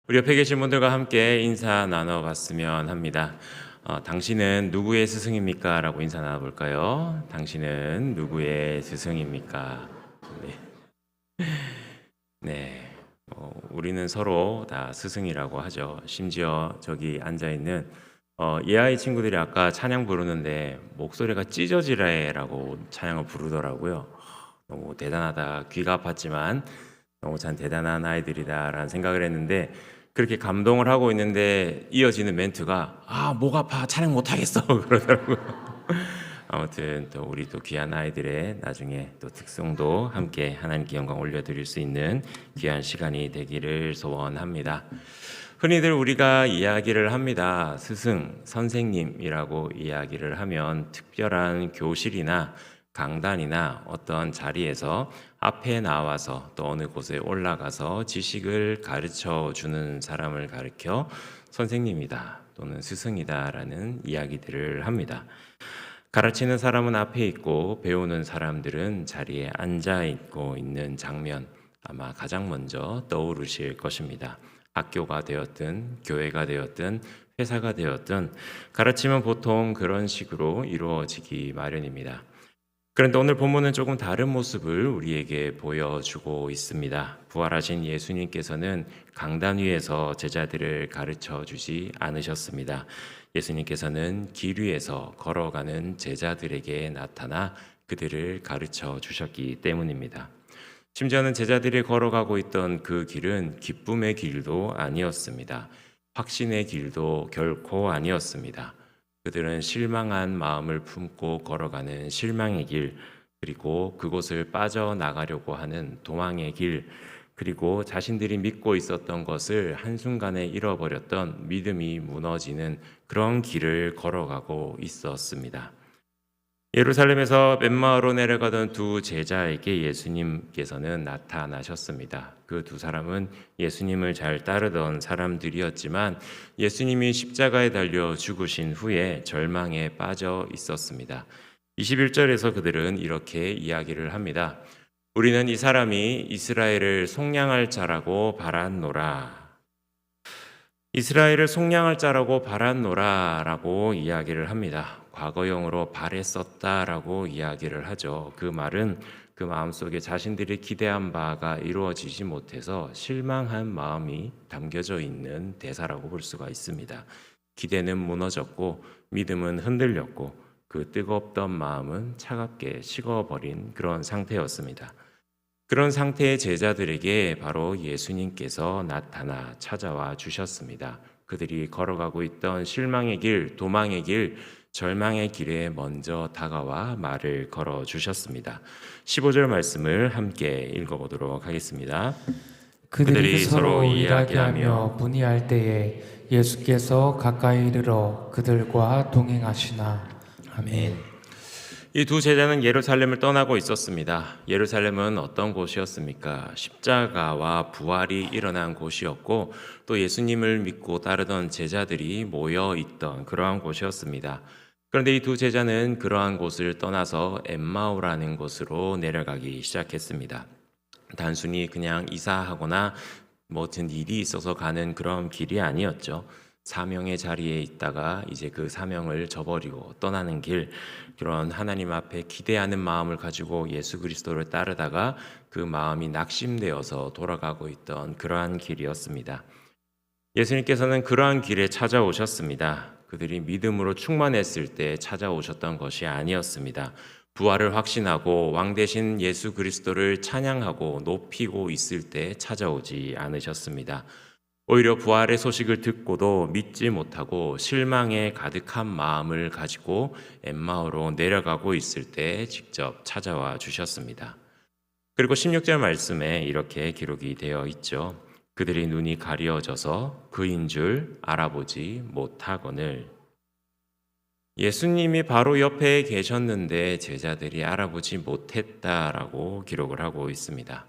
우리 옆에 계신 분들과 함께 인사 나눠봤으면 합니다. 당신은 누구의 스승입니까? 라고 인사 나눠볼까요? 당신은 누구의 스승입니까? 네. 네. 우리는 서로 다 스승이라고 하죠. 심지어 저기 앉아있는 예아이 친구들이 아까 찬양 부르는데 목소리가 찢어지라라고 찬양을 부르더라고요. 너무 대단하다. 귀가 아팠지만 너무 참 대단한 아이들이다라는 생각을 했는데 그렇게 감동을 하고 있는데 이어지는 멘트가 목 아파 찬양 못하겠어 그러더라고요. 아무튼 또 우리 또 귀한 아이들의 나중에 또 특성도 함께 하나님께 영광 올려드릴 수 있는 귀한 시간이 되기를 소원합니다. 흔히들 우리가 이야기를 합니다. 스승, 선생님이라고 이야기를 하면 특별한 교실이나 강단이나 어떤 자리에서 앞에 나와서 또 어느 곳에 올라가서 지식을 가르쳐 주는 사람을 가르켜 선생님이다 또는 스승이다라는 이야기들을 합니다. 가르치는 사람은 앞에 있고 배우는 사람들은 자리에 앉아 있고 있는 장면 아마 가장 먼저 떠오르실 것입니다. 학교가 되었든 교회가 되었든 회사가 되었든 가르침은 보통 그런 식으로 이루어지기 마련입니다. 그런데 오늘 본문은 조금 다른 모습을 우리에게 보여주고 있습니다. 부활하신 예수님께서는 강단 위에서 제자들을 가르쳐 주지 않으셨습니다. 예수님께서는 길 위에서 걸어가는 제자들에게 나타나 그들을 가르쳐 주셨기 때문입니다. 심지어는 제자들이 걸어가고 있던 그 길은 기쁨의 길도 아니었습니다. 확신의 길도 결코 아니었습니다. 그들은 실망한 마음을 품고 걸어가는 실망의 길, 그리고 그곳을 빠져나가려고 하는 도망의 길, 그리고 자신들이 믿고 있었던 것을 한순간에 잃어버렸던 믿음이 무너지는 그런 길을 걸어가고 있었습니다. 예루살렘에서 엠마오로 내려가던 두 제자에게 예수님께서는 나타나셨습니다. 그 두 사람은 예수님을 잘 따르던 사람들이었지만 예수님이 십자가에 달려 죽으신 후에 절망에 빠져 있었습니다. 21절에서 그들은 이렇게 이야기를 합니다. 우리는 이 사람이 이스라엘을 속량할 자라고 바랐노라. 이스라엘을 속량할 자라고 바랐노라라고 이야기를 합니다. 과거형으로 바랬었다라고 이야기를 하죠. 그 말은 그 마음속에 자신들이 기대한 바가 이루어지지 못해서 실망한 마음이 담겨져 있는 대사라고 볼 수가 있습니다. 기대는 무너졌고 믿음은 흔들렸고 그 뜨겁던 마음은 차갑게 식어버린 그런 상태였습니다. 그런 상태의 제자들에게 바로 예수님께서 나타나 찾아와 주셨습니다. 그들이 걸어가고 있던 실망의 길, 도망의 길, 절망의 길에 먼저 다가와 말을 걸어 주셨습니다. 15절 말씀을 함께 읽어보도록 하겠습니다. 그들이 서로 이야기하며 문의할 때에 예수께서 가까이 이르러 그들과 동행하시나. 아멘. 이 두 제자는 예루살렘을 떠나고 있었습니다. 예루살렘은 어떤 곳이었습니까? 십자가와 부활이 일어난 곳이었고 또 예수님을 믿고 따르던 제자들이 모여 있던 그러한 곳이었습니다. 그런데 이 두 제자는 그러한 곳을 떠나서 엠마오라는 곳으로 내려가기 시작했습니다. 단순히 그냥 이사하거나 무슨 일이 있어서 가는 그런 길이 아니었죠. 사명의 자리에 있다가 이제 그 사명을 저버리고 떠나는 길, 그런 하나님 앞에 기대하는 마음을 가지고 예수 그리스도를 따르다가 그 마음이 낙심되어서 돌아가고 있던 그러한 길이었습니다. 예수님께서는 그러한 길에 찾아오셨습니다. 그들이 믿음으로 충만했을 때 찾아오셨던 것이 아니었습니다. 부활을 확신하고 왕 되신 예수 그리스도를 찬양하고 높이고 있을 때 찾아오지 않으셨습니다. 오히려 부활의 소식을 듣고도 믿지 못하고 실망에 가득한 마음을 가지고 엠마오로 내려가고 있을 때 직접 찾아와 주셨습니다. 그리고 16절 말씀에 이렇게 기록이 되어 있죠. 그들이 눈이 가려져서 그인 줄 알아보지 못하거늘. 예수님이 바로 옆에 계셨는데 제자들이 알아보지 못했다라고 기록을 하고 있습니다.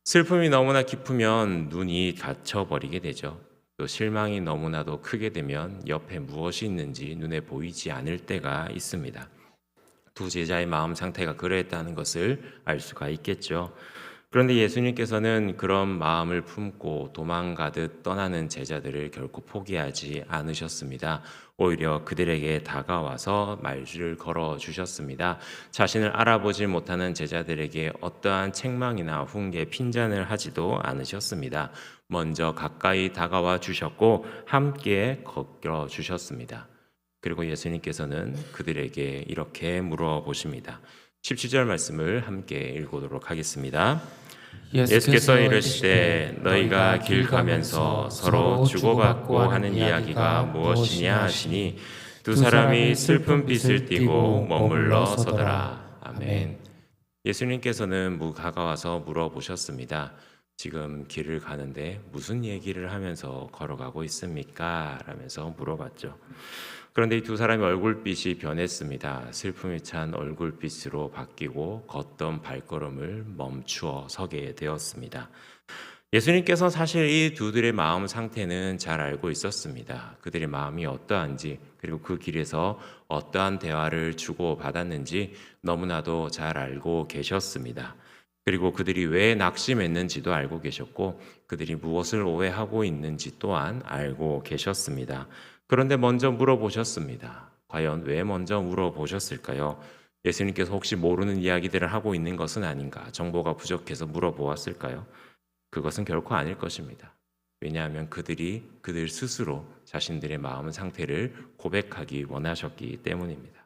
슬픔이 너무나 깊으면 눈이 닫혀버리게 되죠. 또 실망이 너무나도 크게 되면 옆에 무엇이 있는지 눈에 보이지 않을 때가 있습니다. 두 제자의 마음 상태가 그랬다는 것을 알 수가 있겠죠. 그런데 예수님께서는 그런 마음을 품고 도망가듯 떠나는 제자들을 결코 포기하지 않으셨습니다. 오히려 그들에게 다가와서 말을 걸어 주셨습니다. 자신을 알아보지 못하는 제자들에게 어떠한 책망이나 훈계, 핀잔을 하지도 않으셨습니다. 먼저 가까이 다가와 주셨고 함께 걸어 주셨습니다. 그리고 예수님께서는 그들에게 이렇게 물어보십니다. 17절 말씀을 함께 읽도록 하겠습니다. 예수께서 이르시되 너희가 길 가면서 서로 주고받고 하는 이야기가 무엇이냐 하시니 두 사람이 슬픈 빛을 띠고 머물러 서더라. 아멘. 예수님께서는 다가와서 물어보셨습니다. 지금 길을 가는데 무슨 얘기를 하면서 걸어가고 있습니까? 라면서 물어봤죠. 그런데 이 두 사람의 얼굴빛이 변했습니다. 슬픔이 찬 얼굴빛으로 바뀌고 걷던 발걸음을 멈추어 서게 되었습니다. 예수님께서 사실 이 두들의 마음 상태는 잘 알고 있었습니다. 그들의 마음이 어떠한지, 그리고 그 길에서 어떠한 대화를 주고받았는지 너무나도 잘 알고 계셨습니다. 그리고 그들이 왜 낙심했는지도 알고 계셨고 그들이 무엇을 오해하고 있는지 또한 알고 계셨습니다. 그런데 먼저 물어보셨습니다. 과연 왜 먼저 물어보셨을까요? 예수님께서 혹시 모르는 이야기들을 하고 있는 것은 아닌가? 정보가 부족해서 물어보았을까요? 그것은 결코 아닐 것입니다. 왜냐하면 그들이 그들 스스로 자신들의 마음 상태를 고백하기 원하셨기 때문입니다.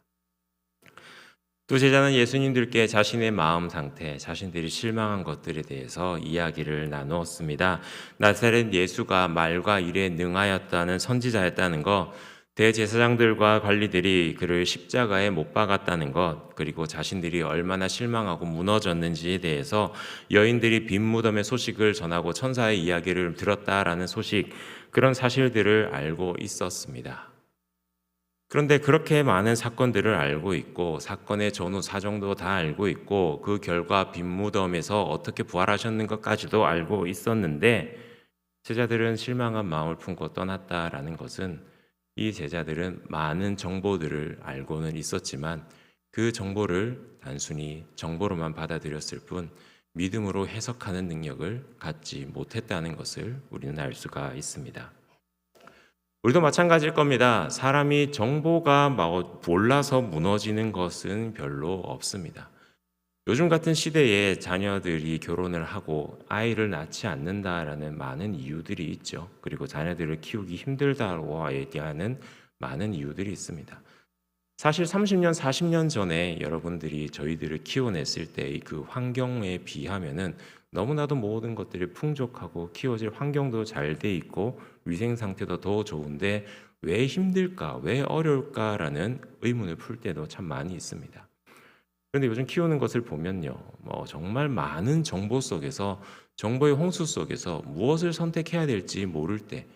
두 제자는 예수님들께 자신의 마음 상태, 자신들이 실망한 것들에 대해서 이야기를 나누었습니다. 나사렛 예수가 말과 일에 능하였다는 선지자였다는 것, 대제사장들과 관리들이 그를 십자가에 못 박았다는 것, 그리고 자신들이 얼마나 실망하고 무너졌는지에 대해서 여인들이 빈 무덤의 소식을 전하고 천사의 이야기를 들었다라는 소식, 그런 사실들을 알고 있었습니다. 그런데 그렇게 많은 사건들을 알고 있고 사건의 전후 사정도 다 알고 있고 그 결과 빈 무덤에서 어떻게 부활하셨는 것까지도 알고 있었는데 제자들은 실망한 마음을 품고 떠났다라는 것은 이 제자들은 많은 정보들을 알고는 있었지만 그 정보를 단순히 정보로만 받아들였을 뿐 믿음으로 해석하는 능력을 갖지 못했다는 것을 우리는 알 수가 있습니다. 우리도 마찬가지일 겁니다. 사람이 정보가 몰라서 무너지는 것은 별로 없습니다. 요즘 같은 시대에 자녀들이 결혼을 하고 아이를 낳지 않는다라는 많은 이유들이 있죠. 그리고 자녀들을 키우기 힘들다고 얘기하는 많은 이유들이 있습니다. 사실 30년, 40년 전에 여러분들이 저희들을 키워냈을 때 그 환경에 비하면은 너무나도 모든 것들이 풍족하고 키워질 환경도 잘 돼 있고 위생 상태도 더 좋은데 왜 힘들까, 왜 어려울까라는 의문을 풀 때도 참 많이 있습니다. 그런데 요즘 키우는 것을 보면요, 정말 많은 정보 속에서 정보의 홍수 속에서 무엇을 선택해야 될지 모를 때,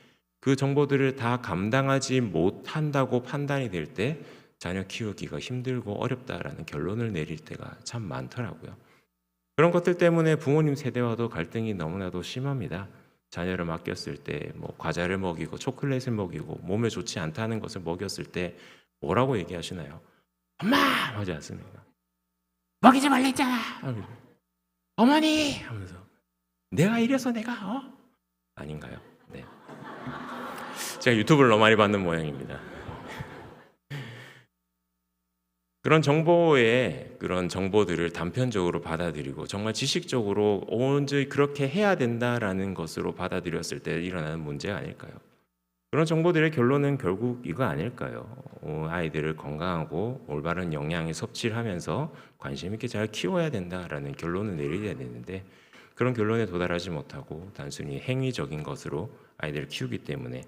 그 정보들을 다 감당하지 못한다고 판단이 될 때 자녀 키우기가 힘들고 어렵다라는 결론을 내릴 때가 참 많더라고요. 그런 것들 때문에 부모님 세대와도 갈등이 너무나도 심합니다. 자녀를 맡겼을 때 과자를 먹이고 초콜릿을 먹이고 몸에 좋지 않다는 것을 먹였을 때 뭐라고 얘기하시나요? 엄마! 하지 않습니까? 먹이지 말랬잖아. 어머니! 하면서 내가 이래서 내가 아닌가요? 네. 제가 유튜브를 너무 많이 받는 모양입니다. 그런 그런 정보들을 단편적으로 받아들이고 정말 지식적으로 온전히 그렇게 해야 된다라는 것으로 받아들였을 때 일어나는 문제가 아닐까요? 그런 정보들의 결론은 결국 이거 아닐까요? 아이들을 건강하고 올바른 영양의 섭취를 하면서 관심 있게 잘 키워야 된다라는 결론을 내려야 되는데 그런 결론에 도달하지 못하고 단순히 행위적인 것으로 아이들을 키우기 때문에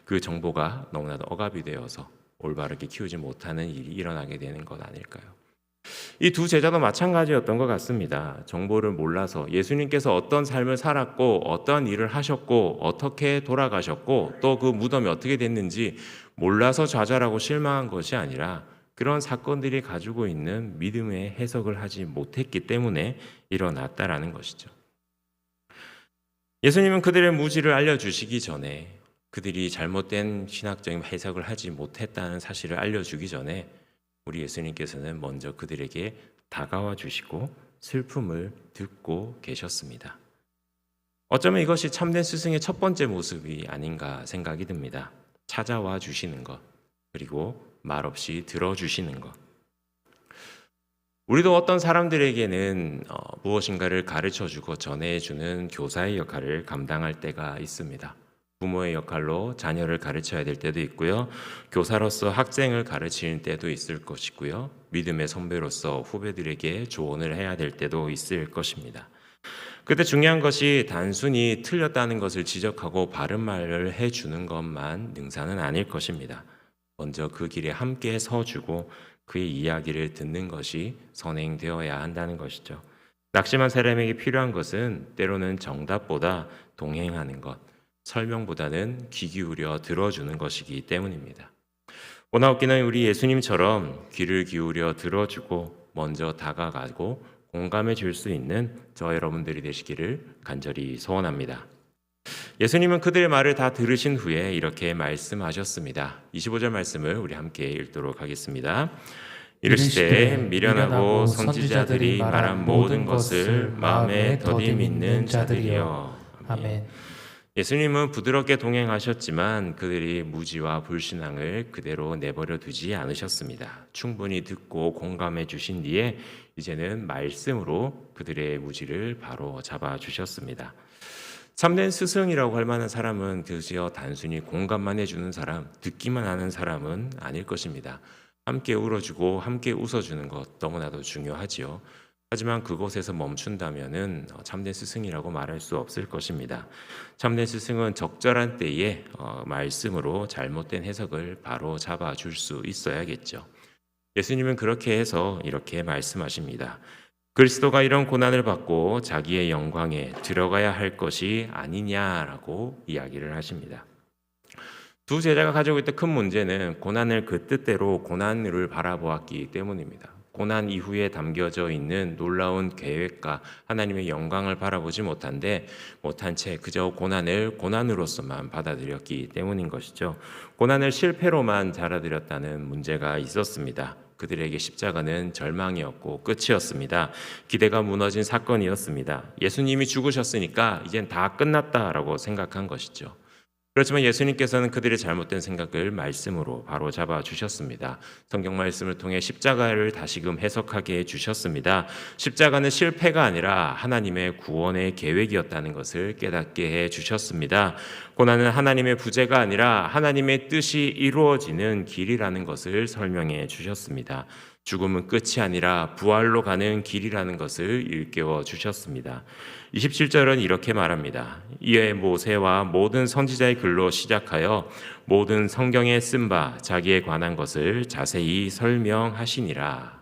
그 정보가 너무나도 억압이 되어서 올바르게 키우지 못하는 일이 일어나게 되는 것 아닐까요? 이 두 제자도 마찬가지였던 것 같습니다. 정보를 몰라서 예수님께서 어떤 삶을 살았고 어떠한 일을 하셨고 어떻게 돌아가셨고 또 그 무덤이 어떻게 됐는지 몰라서 좌절하고 실망한 것이 아니라 그런 사건들이 가지고 있는 믿음의 해석을 하지 못했기 때문에 일어났다라는 것이죠. 예수님은 그들의 무지를 알려주시기 전에 그들이 잘못된 신학적인 해석을 하지 못했다는 사실을 알려주기 전에 우리 예수님께서는 먼저 그들에게 다가와 주시고 슬픔을 듣고 계셨습니다. 어쩌면 이것이 참된 스승의 첫 번째 모습이 아닌가 생각이 듭니다. 찾아와 주시는 것, 그리고 말없이 들어주시는 것. 우리도 어떤 사람들에게는 무엇인가를 가르쳐주고 전해주는 교사의 역할을 감당할 때가 있습니다. 부모의 역할로 자녀를 가르쳐야 될 때도 있고요. 교사로서 학생을 가르치는 때도 있을 것이고요. 믿음의 선배로서 후배들에게 조언을 해야 될 때도 있을 것입니다. 그때 중요한 것이 단순히 틀렸다는 것을 지적하고 바른 말을 해주는 것만 능사는 아닐 것입니다. 먼저 그 길에 함께 서주고 그의 이야기를 듣는 것이 선행되어야 한다는 것이죠. 낙심한 사람에게 필요한 것은 때로는 정답보다 동행하는 것, 설명보다는 귀 기울여 들어주는 것이기 때문입니다. 오나웃기는 우리 예수님처럼 귀를 기울여 들어주고 먼저 다가가고 공감해 줄 수 있는 저 여러분들이 되시기를 간절히 소원합니다. 예수님은 그들의 말을 다 들으신 후에 이렇게 말씀하셨습니다. 25절 말씀을 우리 함께 읽도록 하겠습니다. 이르시되 미련하고 선지자들이 말한 모든 것을 마음에 더디 믿는 자들이여. 아멘. 예수님은 부드럽게 동행하셨지만 그들이 무지와 불신앙을 그대로 내버려 두지 않으셨습니다. 충분히 듣고 공감해 주신 뒤에 이제는 말씀으로 그들의 무지를 바로 잡아 주셨습니다. 참된 스승이라고 할 만한 사람은 그저 단순히 공감만 해주는 사람, 듣기만 하는 사람은 아닐 것입니다. 함께 울어주고 함께 웃어주는 것 너무나도 중요하지요. 하지만 그곳에서 멈춘다면은 참된 스승이라고 말할 수 없을 것입니다. 참된 스승은 적절한 때에 말씀으로 잘못된 해석을 바로 잡아줄 수 있어야겠죠. 예수님은 그렇게 해서 이렇게 말씀하십니다. 그리스도가 이런 고난을 받고 자기의 영광에 들어가야 할 것이 아니냐라고 이야기를 하십니다. 두 제자가 가지고 있던 큰 문제는 고난을 그 뜻대로 고난을 바라보았기 때문입니다. 고난 이후에 담겨져 있는 놀라운 계획과 하나님의 영광을 바라보지 못한 채 그저 고난을 고난으로서만 받아들였기 때문인 것이죠. 고난을 실패로만 받아들였다는 문제가 있었습니다. 그들에게 십자가는 절망이었고 끝이었습니다. 기대가 무너진 사건이었습니다. 예수님이 죽으셨으니까 이젠 다 끝났다라고 생각한 것이죠. 그렇지만 예수님께서는 그들의 잘못된 생각을 말씀으로 바로 잡아 주셨습니다. 성경 말씀을 통해 십자가를 다시금 해석하게 해주셨습니다. 십자가는 실패가 아니라 하나님의 구원의 계획이었다는 것을 깨닫게 해주셨습니다. 고난은 하나님의 부재가 아니라 하나님의 뜻이 이루어지는 길이라는 것을 설명해 주셨습니다. 죽음은 끝이 아니라 부활로 가는 길이라는 것을 일깨워 주셨습니다. 27절은 이렇게 말합니다. 이에 모세와 모든 선지자의 글로 시작하여 모든 성경에 쓴 바 자기에 관한 것을 자세히 설명하시니라.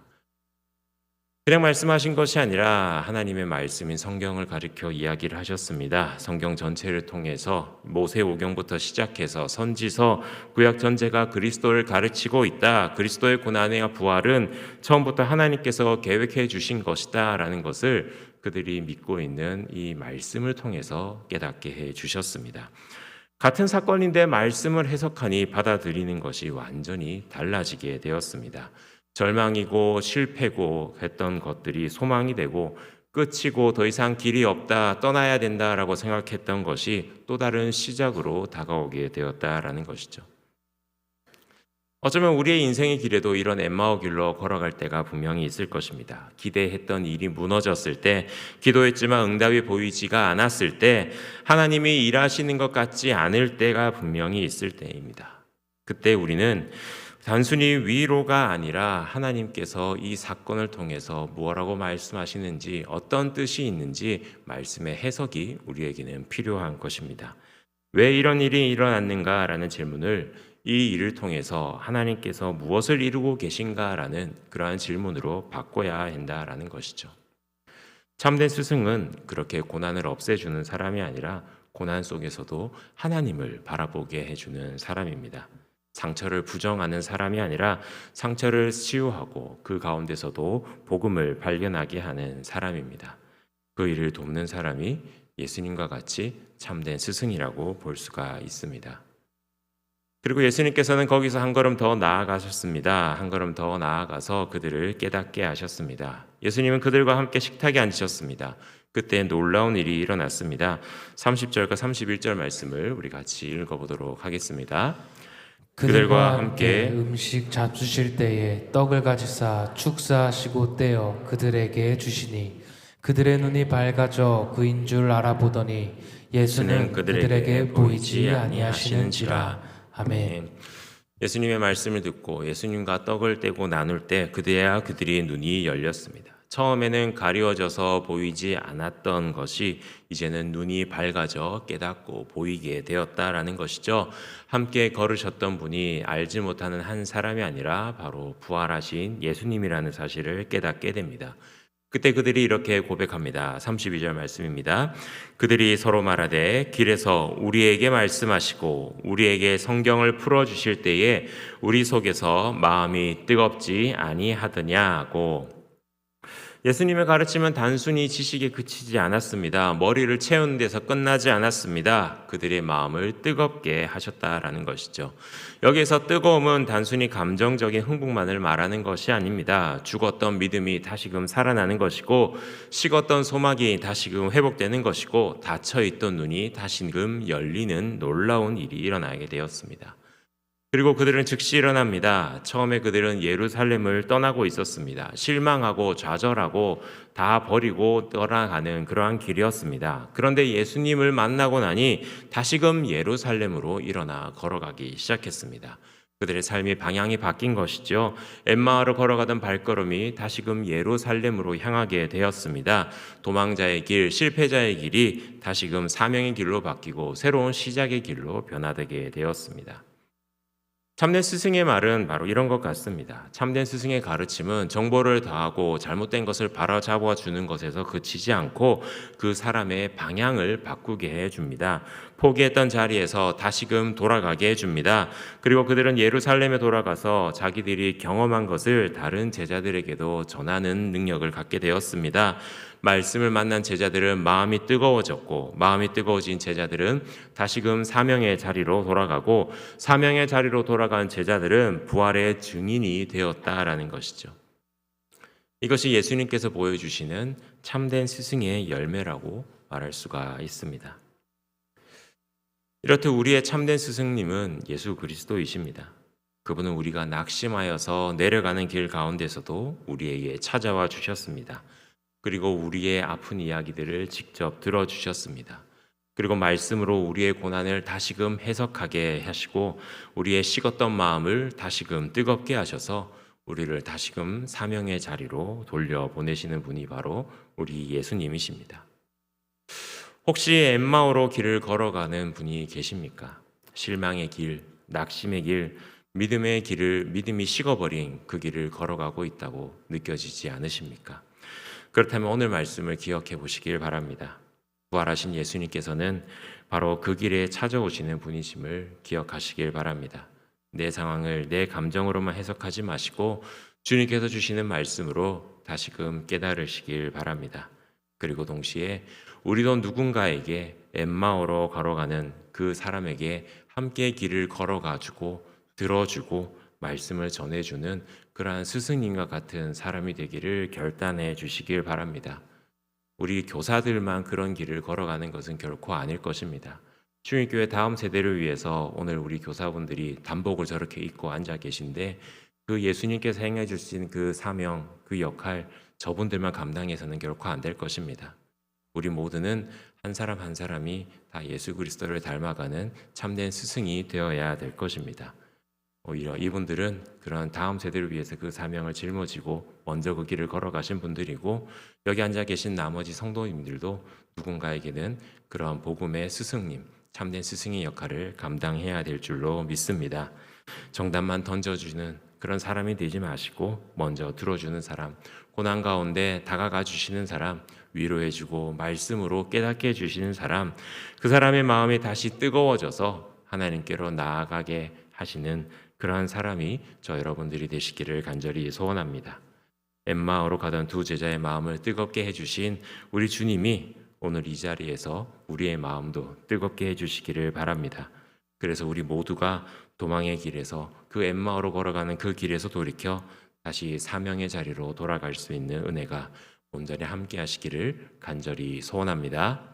그냥 말씀하신 것이 아니라 하나님의 말씀인 성경을 가리켜 이야기를 하셨습니다. 성경 전체를 통해서 모세오경부터 시작해서 선지서, 구약 전체가 그리스도를 가르치고 있다. 그리스도의 고난과 부활은 처음부터 하나님께서 계획해 주신 것이다 라는 것을 그들이 믿고 있는 이 말씀을 통해서 깨닫게 해 주셨습니다. 같은 사건인데 말씀을 해석하니 받아들이는 것이 완전히 달라지게 되었습니다. 절망이고 실패고 했던 것들이 소망이 되고 끝이고 더 이상 길이 없다, 떠나야 된다라고 생각했던 것이 또 다른 시작으로 다가오게 되었다라는 것이죠. 어쩌면 우리의 인생의 길에도 이런 엠마오 길로 걸어갈 때가 분명히 있을 것입니다. 기대했던 일이 무너졌을 때, 기도했지만 응답이 보이지가 않았을 때, 하나님이 일하시는 것 같지 않을 때가 분명히 있을 때입니다. 그때 우리는 단순히 위로가 아니라 하나님께서 이 사건을 통해서 무엇라고 말씀하시는지, 어떤 뜻이 있는지 말씀의 해석이 우리에게는 필요한 것입니다. 왜 이런 일이 일어났는가라는 질문을 이 일을 통해서 하나님께서 무엇을 이루고 계신가라는 그러한 질문으로 바꿔야 한다라는 것이죠. 참된 스승은 그렇게 고난을 없애주는 사람이 아니라 고난 속에서도 하나님을 바라보게 해주는 사람입니다. 상처를 부정하는 사람이 아니라 상처를 치유하고 그 가운데서도 복음을 발견하게 하는 사람입니다. 그 일을 돕는 사람이 예수님과 같이 참된 스승이라고 볼 수가 있습니다. 그리고 예수님께서는 거기서 한 걸음 더 나아가셨습니다. 한 걸음 더 나아가서 그들을 깨닫게 하셨습니다. 예수님은 그들과 함께 식탁에 앉으셨습니다. 그때 놀라운 일이 일어났습니다. 30절과 31절 말씀을 우리 같이 읽어보도록 하겠습니다. 그들과 함께 음식 잡수실 때에 떡을 가지사 축사하시고 떼어 그들에게 주시니 그들의 눈이 밝아져 그인 줄 알아보더니 예수는 그들에게 보이지 아니하시는지라. 아멘. 예수님의 말씀을 듣고 예수님과 떡을 떼고 나눌 때 그때야 그들의 눈이 열렸습니다. 처음에는 가리워져서 보이지 않았던 것이 이제는 눈이 밝아져 깨닫고 보이게 되었다라는 것이죠. 함께 걸으셨던 분이 알지 못하는 한 사람이 아니라 바로 부활하신 예수님이라는 사실을 깨닫게 됩니다. 그때 그들이 이렇게 고백합니다. 32절 말씀입니다. 그들이 서로 말하되 길에서 우리에게 말씀하시고 우리에게 성경을 풀어주실 때에 우리 속에서 마음이 뜨겁지 아니하더냐고. 예수님의 가르침은 단순히 지식에 그치지 않았습니다. 머리를 채우는 데서 끝나지 않았습니다. 그들의 마음을 뜨겁게 하셨다라는 것이죠. 여기에서 뜨거움은 단순히 감정적인 흥분만을 말하는 것이 아닙니다. 죽었던 믿음이 다시금 살아나는 것이고, 식었던 소망이 다시금 회복되는 것이고, 닫혀있던 눈이 다시금 열리는 놀라운 일이 일어나게 되었습니다. 그리고 그들은 즉시 일어납니다. 처음에 그들은 예루살렘을 떠나고 있었습니다. 실망하고 좌절하고 다 버리고 떠나가는 그러한 길이었습니다. 그런데 예수님을 만나고 나니 다시금 예루살렘으로 일어나 걸어가기 시작했습니다. 그들의 삶의 방향이 바뀐 것이죠. 엠마오로 걸어가던 발걸음이 다시금 예루살렘으로 향하게 되었습니다. 도망자의 길, 실패자의 길이 다시금 사명의 길로 바뀌고 새로운 시작의 길로 변화되게 되었습니다. 참된 스승의 말은 바로 이런 것 같습니다. 참된 스승의 가르침은 정보를 더하고 잘못된 것을 바로잡아 주는 것에서 그치지 않고 그 사람의 방향을 바꾸게 해줍니다. 포기했던 자리에서 다시금 돌아가게 해줍니다. 그리고 그들은 예루살렘에 돌아가서 자기들이 경험한 것을 다른 제자들에게도 전하는 능력을 갖게 되었습니다. 말씀을 만난 제자들은 마음이 뜨거워졌고, 마음이 뜨거워진 제자들은 다시금 사명의 자리로 돌아가고, 사명의 자리로 돌아간 제자들은 부활의 증인이 되었다라는 것이죠. 이것이 예수님께서 보여주시는 참된 스승의 열매라고 말할 수가 있습니다. 이렇듯 우리의 참된 스승님은 예수 그리스도이십니다. 그분은 우리가 낙심하여서 내려가는 길 가운데서도 우리에게 찾아와 주셨습니다. 그리고 우리의 아픈 이야기들을 직접 들어주셨습니다. 그리고 말씀으로 우리의 고난을 다시금 해석하게 하시고 우리의 식었던 마음을 다시금 뜨겁게 하셔서 우리를 다시금 사명의 자리로 돌려보내시는 분이 바로 우리 예수님이십니다. 혹시 엠마오로 길을 걸어가는 분이 계십니까? 실망의 길, 낙심의 길, 믿음이 식어버린 그 길을 걸어가고 있다고 느껴지지 않으십니까? 그렇다면 오늘 말씀을 기억해 보시길 바랍니다. 부활하신 예수님께서는 바로 그 길에 찾아오시는 분이심을 기억하시길 바랍니다. 내 상황을 내 감정으로만 해석하지 마시고 주님께서 주시는 말씀으로 다시금 깨달으시길 바랍니다. 그리고 동시에 우리도 누군가에게 엠마오로 걸어가는 그 사람에게 함께 길을 걸어가지고 들어주고 말씀을 전해주는 그러한 스승님과 같은 사람이 되기를 결단해 주시길 바랍니다. 우리 교사들만 그런 길을 걸어가는 것은 결코 아닐 것입니다. 주일교회 다음 세대를 위해서 오늘 우리 교사분들이 단복을 저렇게 입고 앉아 계신데 그 예수님께서 행해 주신 그 사명, 그 역할 저분들만 감당해서는 결코 안 될 것입니다. 우리 모두는 한 사람 한 사람이 다 예수 그리스도를 닮아가는 참된 스승이 되어야 될 것입니다. 오히려 이분들은 그런 다음 세대를 위해서 그 사명을 짊어지고 먼저 그 길을 걸어가신 분들이고 여기 앉아 계신 나머지 성도님들도 누군가에게는 그런 복음의 스승님, 참된 스승의 역할을 감당해야 될 줄로 믿습니다. 정답만 던져주는 그런 사람이 되지 마시고 먼저 들어주는 사람, 고난 가운데 다가가 주시는 사람, 위로해주고 말씀으로 깨닫게 해주시는 사람, 그 사람의 마음이 다시 뜨거워져서 하나님께로 나아가게 하시는 그러한 사람이 저 여러분들이 되시기를 간절히 소원합니다. 엠마오로 가던 두 제자의 마음을 뜨겁게 해주신 우리 주님이 오늘 이 자리에서 우리의 마음도 뜨겁게 해주시기를 바랍니다. 그래서 우리 모두가 도망의 길에서 그 엠마오로 걸어가는 그 길에서 돌이켜 다시 사명의 자리로 돌아갈 수 있는 은혜가 온전히 함께 하시기를 간절히 소원합니다.